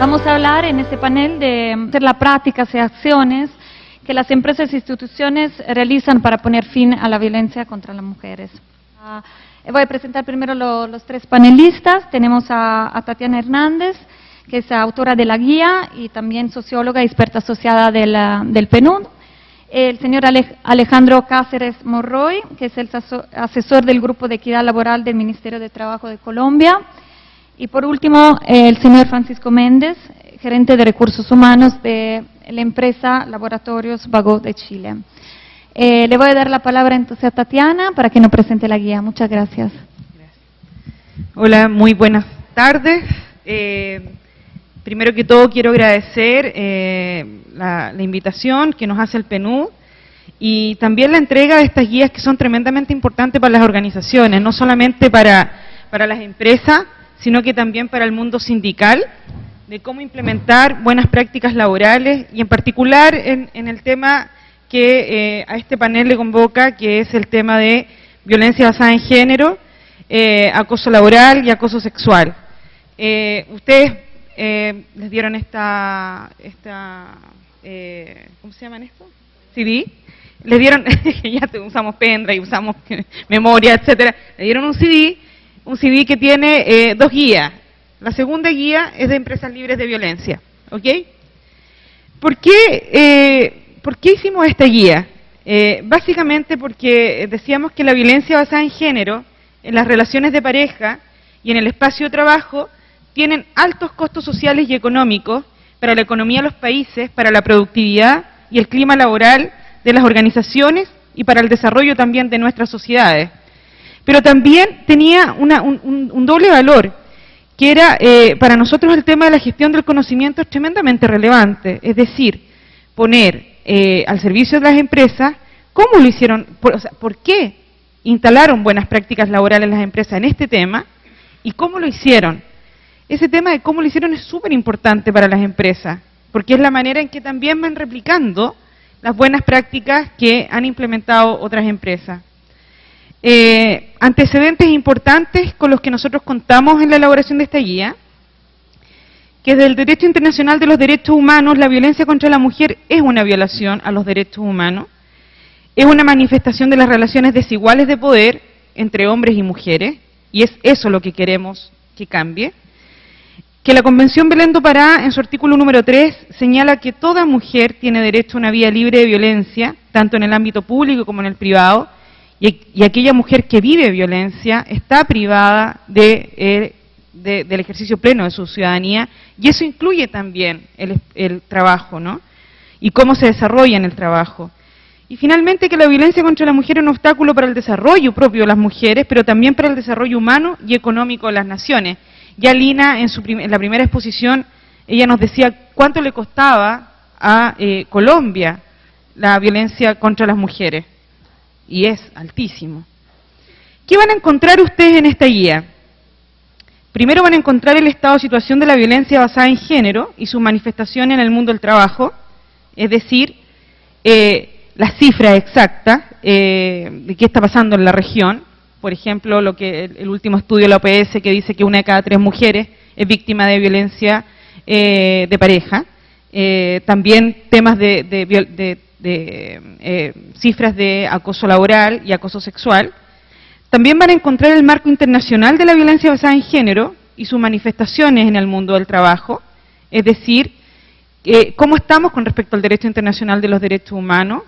Vamos a hablar en este panel de las prácticas y acciones que las empresas e instituciones realizan para poner fin a la violencia contra las mujeres. Voy a presentar primero los tres panelistas. Tenemos a Tatiana Hernández, que es autora de la guía y también socióloga y experta asociada del PNUD. El señor Alejandro Cáceres Monroy, que es el asesor del Grupo de Equidad Laboral del Ministerio de Trabajo de Colombia. Y por último, el señor Francisco Méndez, gerente de Recursos Humanos de la empresa Laboratorios Vago de Chile. Le voy a dar la palabra entonces a Tatiana para que nos presente la guía. Muchas gracias. Hola, muy buenas tardes. Primero que todo quiero agradecer la invitación que nos hace el PNUD y también la entrega de estas guías que son tremendamente importantes para las organizaciones, no solamente para las empresas, sino que también para el mundo sindical, de cómo implementar buenas prácticas laborales y en particular en el tema que a este panel le convoca, que es el tema de violencia basada en género, acoso laboral y acoso sexual. Ustedes les dieron ¿cómo se llaman esto? CD. Les dieron, ya usamos pendrive, usamos memoria, etcétera. Le dieron un CD que tiene dos guías. La segunda guía es de empresas libres de violencia, ¿ok? ¿Por qué hicimos esta guía? Básicamente porque decíamos que la violencia basada en género, en las relaciones de pareja y en el espacio de trabajo, tienen altos costos sociales y económicos para la economía de los países, para la productividad y el clima laboral de las organizaciones y para el desarrollo también de nuestras sociedades. Pero también tenía un doble valor, que era para nosotros el tema de la gestión del conocimiento es tremendamente relevante, es decir, poner al servicio de las empresas cómo lo hicieron, por qué instalaron buenas prácticas laborales las empresas en este tema y cómo lo hicieron. Ese tema de cómo lo hicieron es súper importante para las empresas, porque es la manera en que también van replicando las buenas prácticas que han implementado otras empresas. Antecedentes importantes con los que nosotros contamos en la elaboración de esta guía, que desde el derecho internacional de los derechos humanos, la violencia contra la mujer es una violación a los derechos humanos, es una manifestación de las relaciones desiguales de poder entre hombres y mujeres, y es eso lo que queremos que cambie. Que la Convención Belén do Pará, en su artículo número 3, señala que toda mujer tiene derecho a una vida libre de violencia, tanto en el ámbito público como en el privado, y aquella mujer que vive violencia está privada del ejercicio pleno de su ciudadanía, y eso incluye también el trabajo, ¿no? Y cómo se desarrolla en el trabajo. Y finalmente que la violencia contra la mujer es un obstáculo para el desarrollo propio de las mujeres, pero también para el desarrollo humano y económico de las naciones. Ya Lina, en la primera exposición, ella nos decía cuánto le costaba a Colombia la violencia contra las mujeres, y es altísimo. ¿Qué van a encontrar ustedes en esta guía? Primero van a encontrar el estado de situación de la violencia basada en género y sus manifestaciones en el mundo del trabajo, es decir, las cifras exactas de qué está pasando en la región. Por ejemplo, el último estudio de la OPS que dice que 1 de cada 3 mujeres es víctima de violencia de pareja. También temas de cifras de acoso laboral y acoso sexual. También van a encontrar el marco internacional de la violencia basada en género y sus manifestaciones en el mundo del trabajo, es decir, cómo estamos con respecto al derecho internacional de los derechos humanos,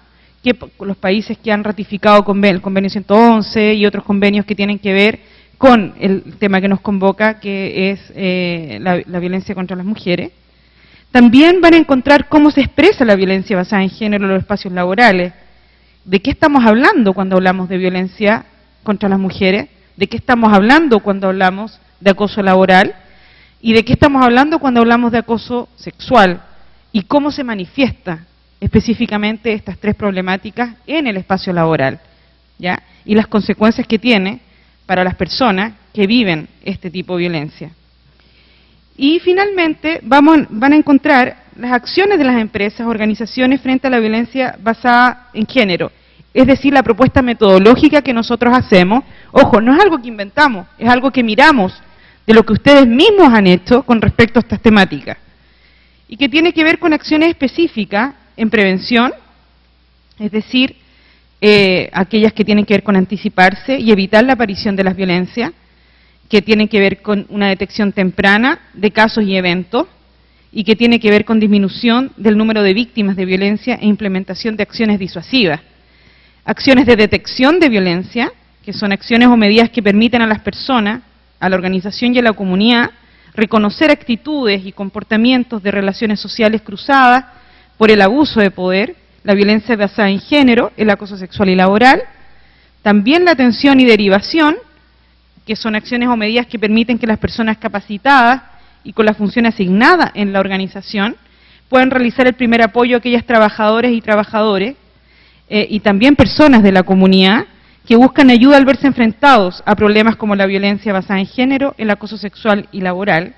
los países que han ratificado el convenio 111 y otros convenios que tienen que ver con el tema que nos convoca, que es la violencia contra las mujeres. También van a encontrar cómo se expresa la violencia basada en género en los espacios laborales. ¿De qué estamos hablando cuando hablamos de violencia contra las mujeres? ¿De qué estamos hablando cuando hablamos de acoso laboral? ¿Y de qué estamos hablando cuando hablamos de acoso sexual? ¿Y cómo se manifiesta específicamente estas tres problemáticas en el espacio laboral, ¿ya? Y las consecuencias que tiene para las personas que viven este tipo de violencia. Y finalmente van a encontrar las acciones de las empresas, organizaciones frente a la violencia basada en género, es decir, la propuesta metodológica que nosotros hacemos. Ojo, no es algo que inventamos, es algo que miramos de lo que ustedes mismos han hecho con respecto a estas temáticas. y que tiene que ver con acciones específicas en prevención, es decir, aquellas que tienen que ver con anticiparse y evitar la aparición de las violencias, que tienen que ver con una detección temprana de casos y eventos, y que tiene que ver con disminución del número de víctimas de violencia e implementación de acciones disuasivas. Acciones de detección de violencia, que son acciones o medidas que permiten a las personas, a la organización y a la comunidad, reconocer actitudes y comportamientos de relaciones sociales cruzadas por el abuso de poder, la violencia basada en género, el acoso sexual y laboral, también la atención y derivación, que son acciones o medidas que permiten que las personas capacitadas y con la función asignada en la organización puedan realizar el primer apoyo a aquellas trabajadoras y trabajadores y también personas de la comunidad que buscan ayuda al verse enfrentados a problemas como la violencia basada en género, el acoso sexual y laboral.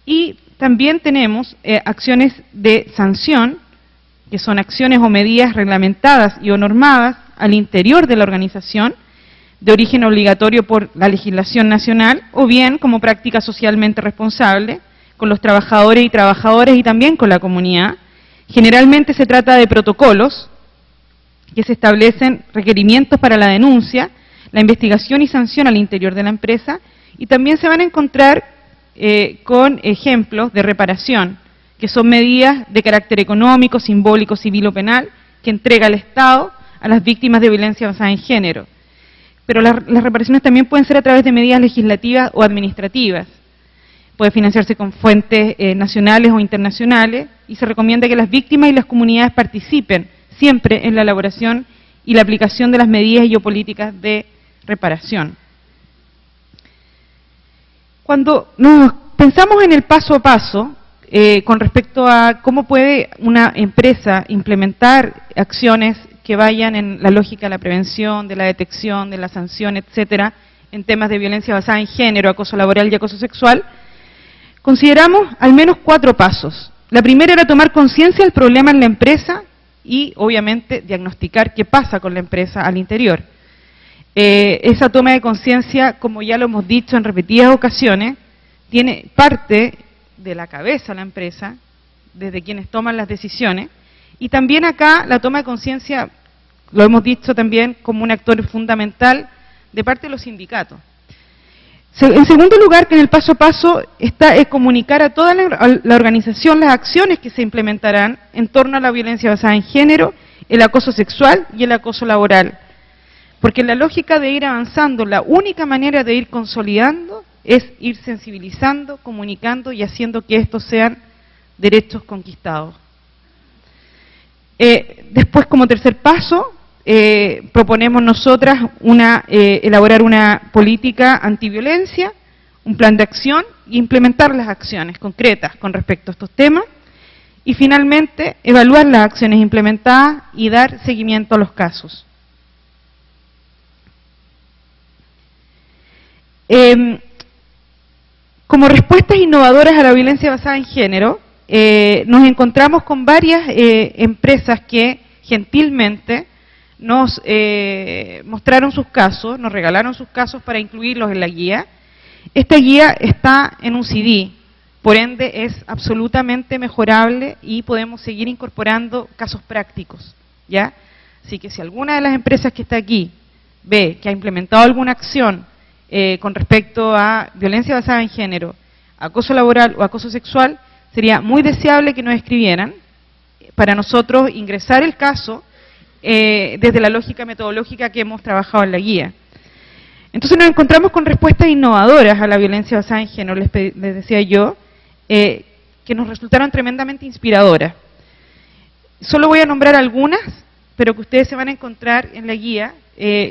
Y también tenemos acciones de sanción, que son acciones o medidas reglamentadas y o normadas al interior de la organización, de origen obligatorio por la legislación nacional, o bien como práctica socialmente responsable, con los trabajadores y trabajadoras y también con la comunidad. Generalmente se trata de protocolos que se establecen requerimientos para la denuncia, la investigación y sanción al interior de la empresa, y también se van a encontrar con ejemplos de reparación, que son medidas de carácter económico, simbólico, civil o penal, que entrega el Estado a las víctimas de violencia basada en género. Pero las reparaciones también pueden ser a través de medidas legislativas o administrativas. Puede financiarse con fuentes nacionales o internacionales, y se recomienda que las víctimas y las comunidades participen siempre en la elaboración y la aplicación de las medidas y o políticas de reparación. Cuando nos pensamos en el paso a paso, con respecto a cómo puede una empresa implementar acciones que vayan en la lógica de la prevención, de la detección, de la sanción, etcétera, en temas de violencia basada en género, acoso laboral y acoso sexual, consideramos al menos 4 pasos. La primera era tomar conciencia del problema en la empresa y, obviamente, diagnosticar qué pasa con la empresa al interior. Esa toma de conciencia, como ya lo hemos dicho en repetidas ocasiones, tiene parte de la cabeza de la empresa, desde quienes toman las decisiones, y también acá la toma de conciencia, lo hemos dicho también, como un actor fundamental de parte de los sindicatos. En segundo lugar, que en el paso a paso está comunicar a toda la organización las acciones que se implementarán en torno a la violencia basada en género, el acoso sexual y el acoso laboral. Porque la lógica de ir avanzando, la única manera de ir consolidando es ir sensibilizando, comunicando y haciendo que estos sean derechos conquistados. Después, como tercer paso, proponemos nosotras elaborar una política antiviolencia, un plan de acción e implementar las acciones concretas con respecto a estos temas. Y finalmente, evaluar las acciones implementadas y dar seguimiento a los casos. Como respuestas innovadoras a la violencia basada en género, nos encontramos con varias empresas que gentilmente nos mostraron sus casos, nos regalaron sus casos para incluirlos en la guía. Esta guía está en un CD, por ende es absolutamente mejorable y podemos seguir incorporando casos prácticos, ¿ya? Así que si alguna de las empresas que está aquí ve que ha implementado alguna acción con respecto a violencia basada en género, acoso laboral o acoso sexual, sería muy deseable que nos escribieran para nosotros ingresar el caso desde la lógica metodológica que hemos trabajado en la guía. Entonces nos encontramos con respuestas innovadoras a la violencia basada en género, les decía yo, que nos resultaron tremendamente inspiradoras. Solo voy a nombrar algunas, pero que ustedes se van a encontrar en la guía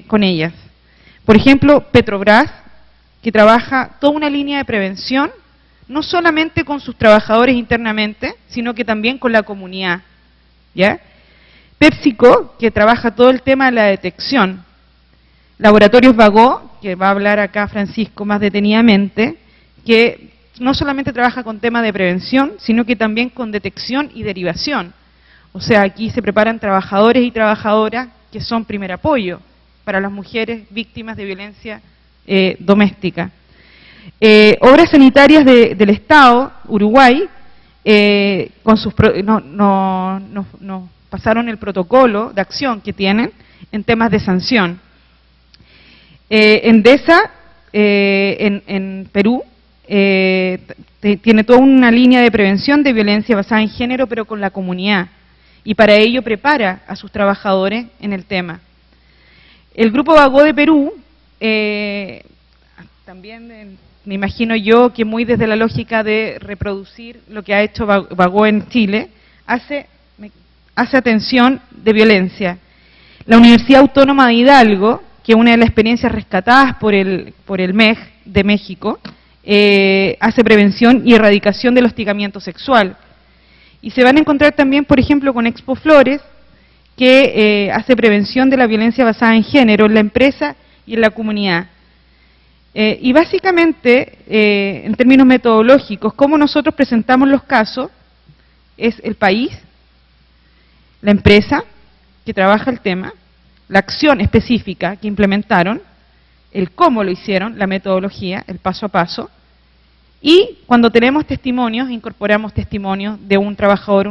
con ellas. Por ejemplo, Petrobras, que trabaja toda una línea de prevención, no solamente con sus trabajadores internamente, sino que también con la comunidad, ¿ya? PepsiCo, que trabaja todo el tema de la detección. Laboratorios Vagó, que va a hablar acá Francisco más detenidamente, que no solamente trabaja con temas de prevención, sino que también con detección y derivación. O sea, aquí se preparan trabajadores y trabajadoras que son primer apoyo para las mujeres víctimas de violencia doméstica. Obras Sanitarias del Estado, Uruguay, nos pasaron el protocolo de acción que tienen en temas de sanción. Endesa, en Perú, tiene toda una línea de prevención de violencia basada en género, pero con la comunidad, y para ello prepara a sus trabajadores en el tema. El Grupo Bagó de Perú, también me imagino yo que muy desde la lógica de reproducir lo que ha hecho Bagó en Chile, hace atención de violencia. La Universidad Autónoma de Hidalgo, que es una de las experiencias rescatadas por el MEG de México, hace prevención y erradicación del hostigamiento sexual. Y se van a encontrar también, por ejemplo, con Expo Flores, que hace prevención de la violencia basada en género en la empresa y en la comunidad. Y básicamente, en términos metodológicos, cómo nosotros presentamos los casos, es el país, la empresa que trabaja el tema, la acción específica que implementaron, el cómo lo hicieron, la metodología, el paso a paso, y cuando tenemos testimonios, incorporamos testimonios de un trabajador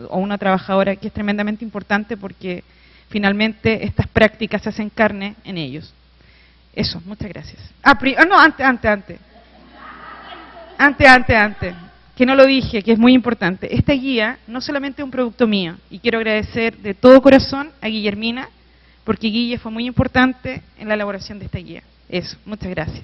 o una trabajadora, que es tremendamente importante porque finalmente estas prácticas se hacen carne en ellos. Eso, muchas gracias. Antes, que no lo dije, que es muy importante. Esta guía no solamente es un producto mío, y quiero agradecer de todo corazón a Guillermina, porque Guille fue muy importante en la elaboración de esta guía. Eso, muchas gracias.